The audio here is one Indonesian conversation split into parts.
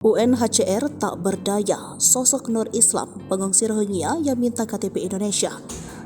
UNHCR tak berdaya, sosok Nur Islam, pengungsi Rohingya yang minta KTP Indonesia.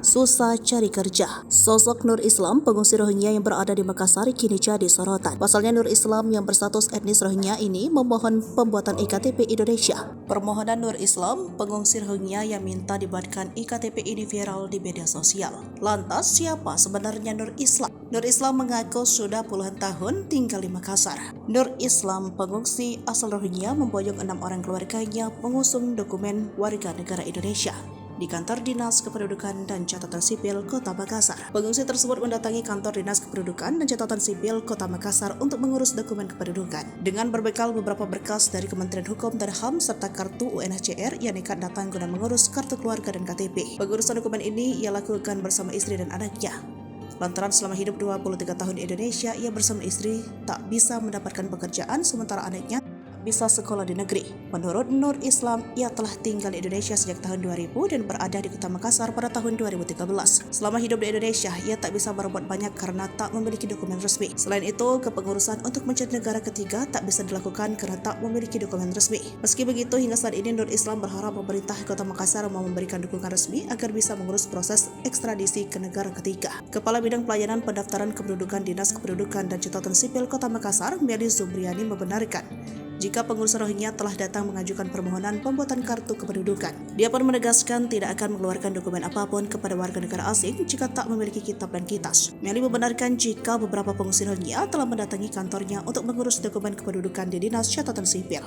Susah cari kerja. Sosok Nur Islam, pengungsi Rohingya yang berada di Makassar kini jadi sorotan. Pasalnya Nur Islam yang berstatus etnis Rohingya ini memohon pembuatan iktp Indonesia. Permohonan Nur Islam, pengungsi Rohingya yang minta dibuatkan iktp ini viral di media sosial. Lantas siapa sebenarnya Nur Islam? Nur Islam mengaku sudah puluhan tahun tinggal di Makassar. Nur Islam, pengungsi asal Rohingya, memboyong 6 orang keluarganya mengusung dokumen warga negara Indonesia di kantor Dinas Kependudukan dan Catatan Sipil Kota Makassar. Pengungsi tersebut mendatangi kantor Dinas Kependudukan dan Catatan Sipil Kota Makassar untuk mengurus dokumen kependudukan. Dengan berbekal beberapa berkas dari Kementerian Hukum dan HAM serta kartu UNHCR, ia nekat datang guna mengurus kartu keluarga dan KTP. Pengurusan dokumen ini ia lakukan bersama istri dan anaknya. Lantaran selama hidup 23 tahun di Indonesia, ia bersama istri tak bisa mendapatkan pekerjaan sementara anaknya bisa sekolah di negeri. Menurut Nur Islam, ia telah tinggal di Indonesia sejak tahun 2000 dan berada di Kota Makassar pada tahun 2013. Selama hidup di Indonesia, ia tak bisa berbuat banyak karena tak memiliki dokumen resmi. Selain itu, kepengurusan untuk mencari negara ketiga tak bisa dilakukan karena tak memiliki dokumen resmi. Meski begitu, hingga saat ini Nur Islam berharap pemerintah Kota Makassar mau memberikan dukungan resmi agar bisa mengurus proses ekstradisi ke negara ketiga. Kepala Bidang Pelayanan Pendaftaran Kependudukan Dinas Kependudukan dan Catatan Sipil Kota Makassar, Meli Zubriani, membenarkan jika pengurus Rohingya telah datang mengajukan permohonan pembuatan kartu kependudukan. Dia pun menegaskan tidak akan mengeluarkan dokumen apapun kepada warga negara asing jika tak memiliki kitab dan kitas. Meli membenarkan jika beberapa pengungsi Rohingya telah mendatangi kantornya untuk mengurus dokumen kependudukan di Dinas Catatan Sipil.